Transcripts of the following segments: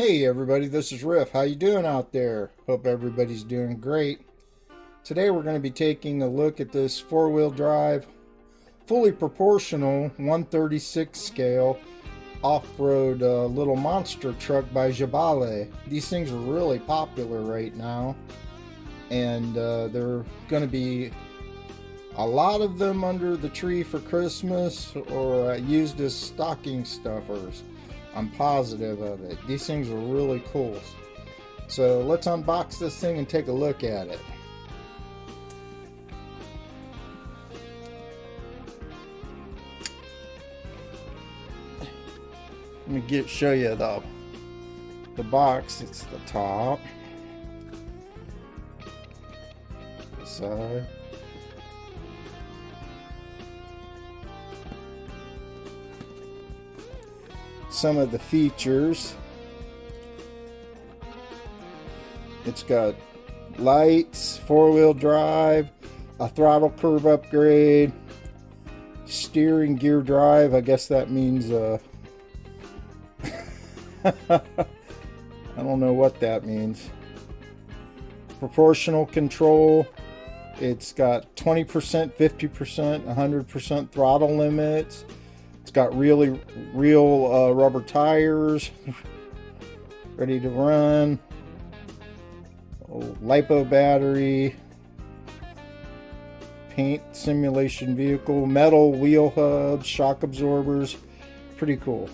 Hey everybody, this is Riff. How you doing out there? Hope everybody's doing great. Today we're going to be taking a look at this four-wheel drive, fully proportional 1/36 scale off-road little monster truck by Jiabaile. These things are really popular right now, and they're going to be a lot of them under the tree for Christmas or used as stocking stuffers. I'm positive of it. These things are really cool. So let's unbox this thing and take a look at it. Let me show you the box. It's the top, the side, some of the features. It's got lights, four-wheel drive, a throttle curve upgrade, steering gear drive. I guess that means I don't know what that means. Proportional control. It's got 20%, 50%, 100% throttle limits. It's got real rubber tires, ready to run. LiPo battery, paint simulation vehicle, metal wheel hubs, shock absorbers. Pretty cool.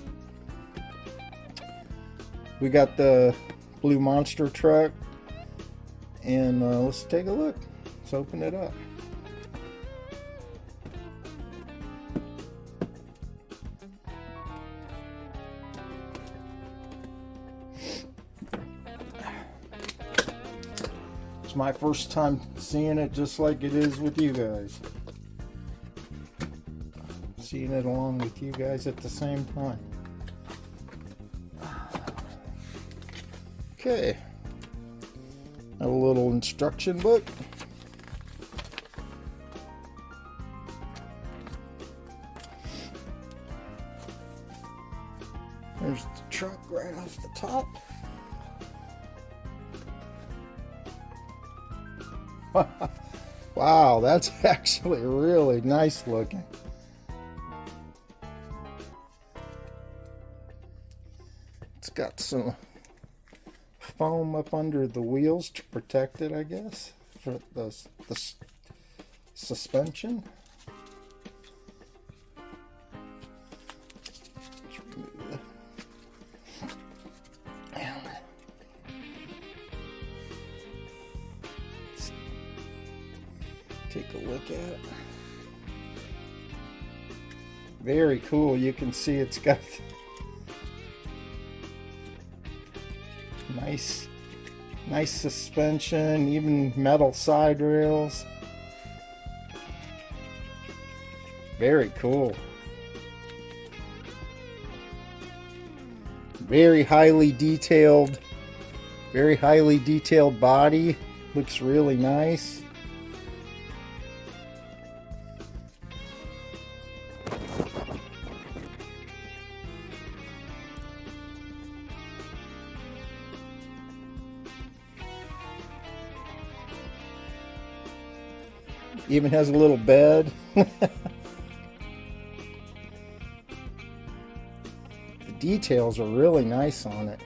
We got the blue monster truck, and let's take a look. Let's open it up. It's my first time seeing it just like it is with you guys. Seeing it along with you guys at the same time. Okay. Have a little instruction book. There's the truck right off the top. Wow, that's actually really nice looking. It's got some foam up under the wheels to protect it, I guess, for the suspension. Let's remove that. Take a look at it. Very cool. You can see it's got nice suspension, even metal side rails. Very cool. Very highly detailed body. Looks really nice. Even has a little bed. The details are really nice on it.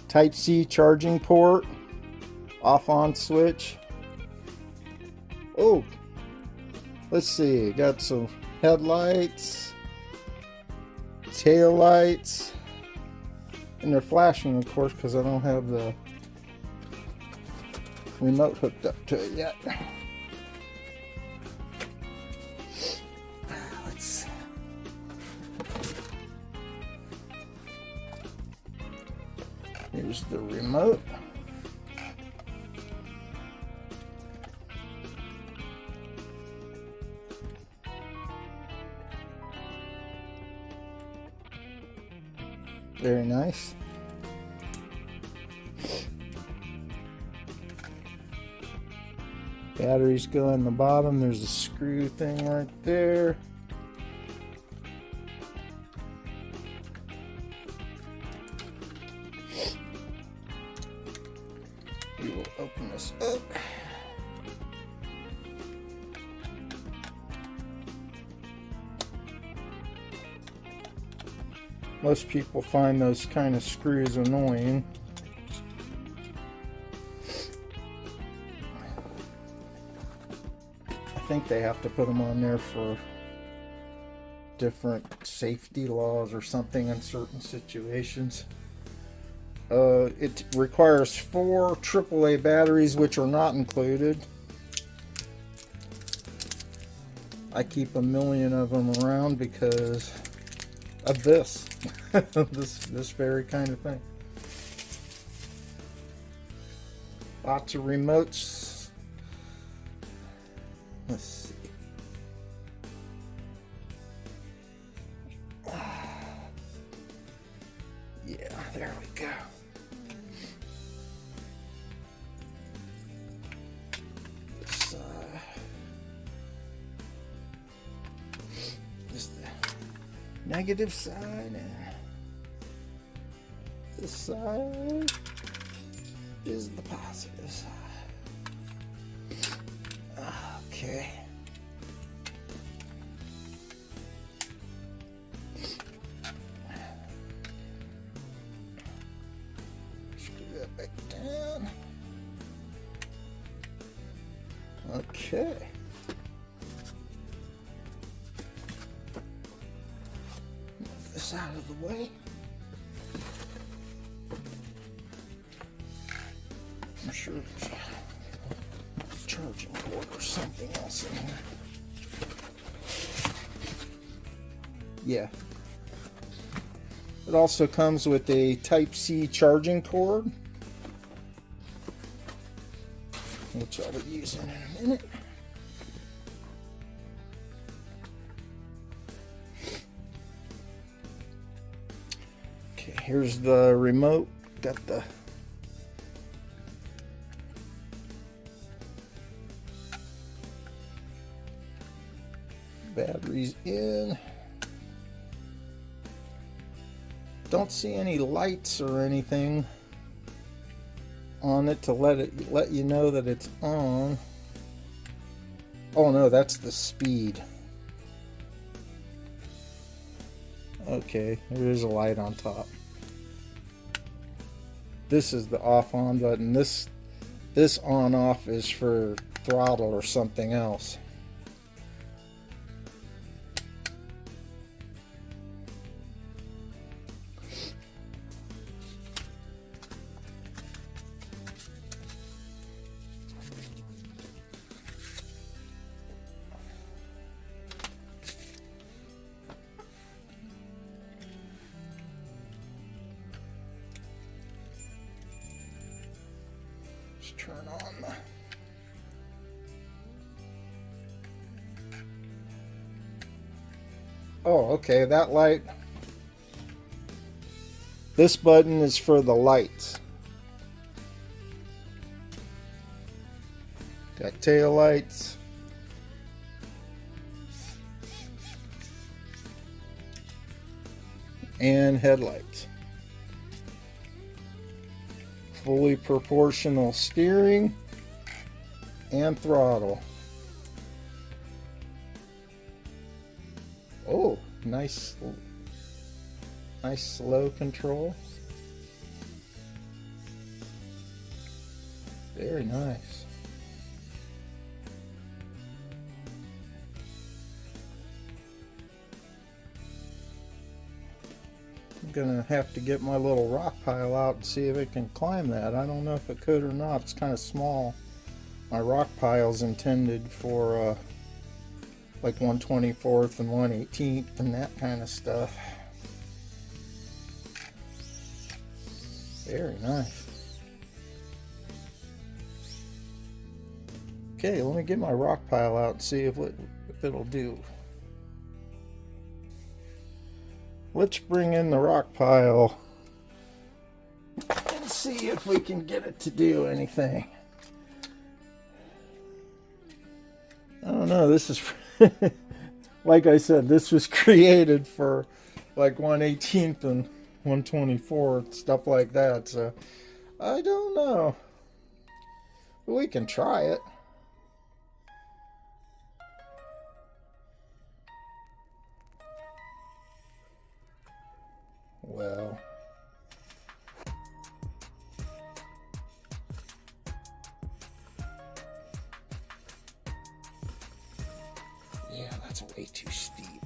Type-C charging port. Off-on switch. Oh, let's see. Got some headlights, tail lights. And they're flashing, of course, because I don't have the remote hooked up to it yet. Here's the remote. Very nice. Batteries go in the bottom. There's a screw thing right there. We will open this up. Most people find those kind of screws annoying. I think they have to put them on there for different safety laws or something in certain situations. It requires 4 AAA batteries, which are not included. I keep a million of them around because of this. this very kind of thing. Lots of remotes. Let's see. Yeah, there we go. This the negative side, and this side is the positive side. Okay. Screw that back down. Okay. Move this out of the way. I'm sure there's a charging cord or something else in here. Yeah. It also comes with a Type-C charging cord, which I'll be using in a minute. Okay, here's the remote. Got the batteries in. Don't see any lights or anything on it to let you know that it's on. Oh no, that's the speed. Okay, there is a light on top. This is the off on button. This on off is for throttle or something else. Turn on the okay, that light. This button is for the lights. Got tail lights. And headlights. Fully proportional steering and throttle. Oh, nice slow control. Very nice. I'm gonna have to get my little rock pile out and see if it can climb that. I don't know if it could or not. It's kind of small. My rock pile's intended for like 1/24 and 1/18 and that kind of stuff. Very nice. Okay, let me get my rock pile out and see if it'll do. Let's bring in the rock pile and see if we can get it to do anything. I don't know, this is like I said, this was created for like 1/18th and 1/24th, stuff like that, so I don't know. But we can try it. Well, yeah, that's way too steep,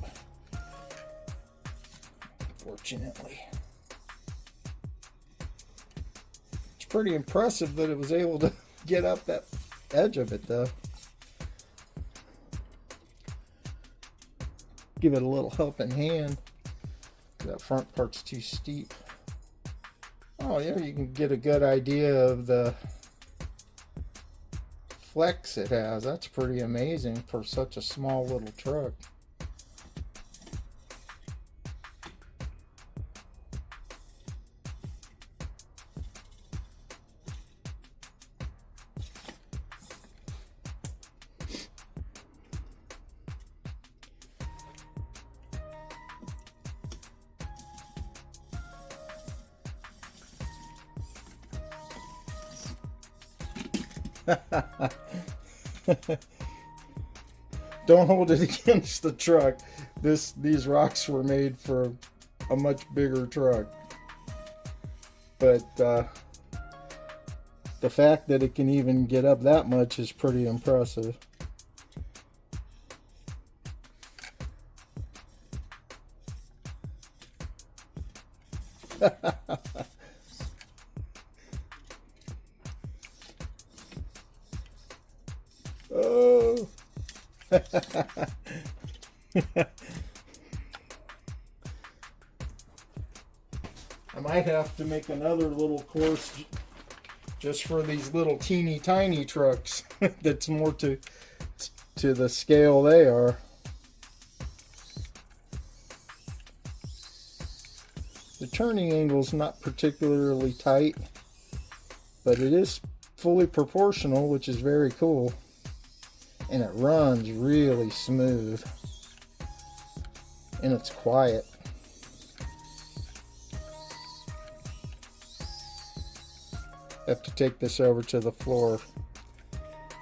unfortunately. It's pretty impressive that it was able to get up that edge of it, though. Give it a little helping hand. That front part's too steep. Oh, yeah, you can get a good idea of the flex it has. That's pretty amazing for such a small little truck. Don't hold it against the truck. These rocks were made for a much bigger truck. But the fact that it can even get up that much is pretty impressive. Oh. I might have to make another little course just for these little teeny tiny trucks that's more to the scale they are. The turning angle is not particularly tight, but it is fully proportional, which is very cool. And it runs really smooth. And it's quiet. Have to take this over to the floor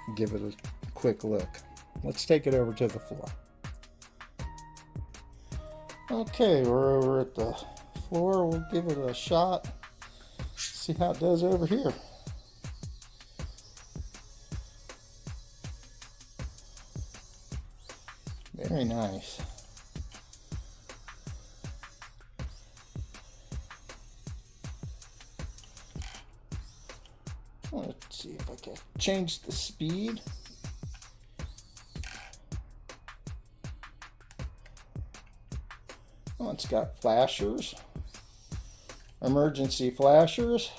and give it a quick look. Let's take it over to the floor. Okay, we're over at the floor. We'll give it a shot. See how it does over here. Very nice. Let's see if I can change the speed. Oh, it's got flashers, emergency flashers.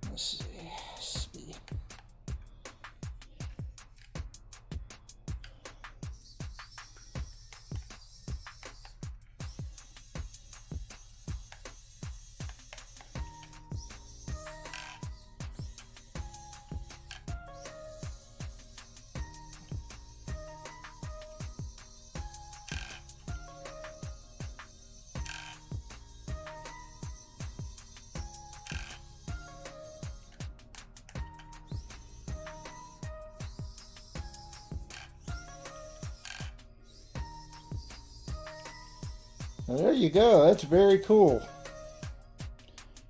Let's see, speed. Well, there you go. That's very cool.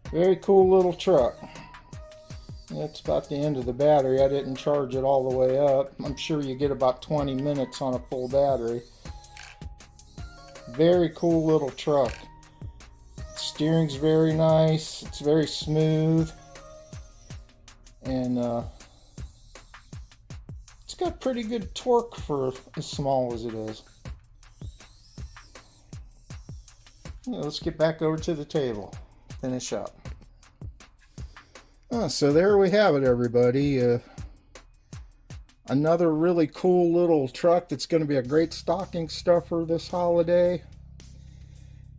Very cool little truck. That's about the end of the battery. I didn't charge it all the way up. I'm sure you get about 20 minutes on a full battery. Very cool little truck. Steering's very nice. It's very smooth. And it's got pretty good torque for as small as it is. Yeah, let's get back over to the table. Finish up. So there we have it, everybody. Another really cool little truck that's going to be a great stocking stuffer this holiday.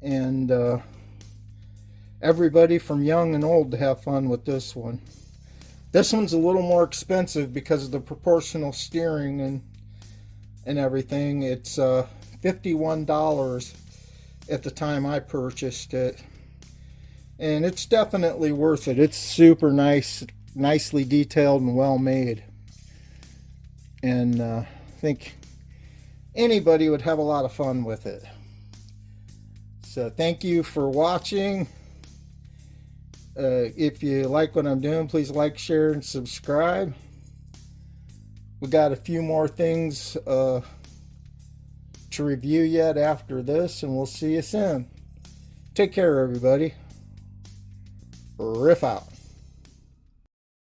And everybody from young and old to have fun with this one. This one's a little more expensive because of the proportional steering and everything. It's $51 at the time I purchased it, and it's definitely worth it. It's super nicely detailed and well made, and I think anybody would have a lot of fun with it. So thank you for watching. If you like what I'm doing, please like, share, and subscribe. We got a few more things to review yet after this, and we'll see you soon. Take care, everybody. Riff out.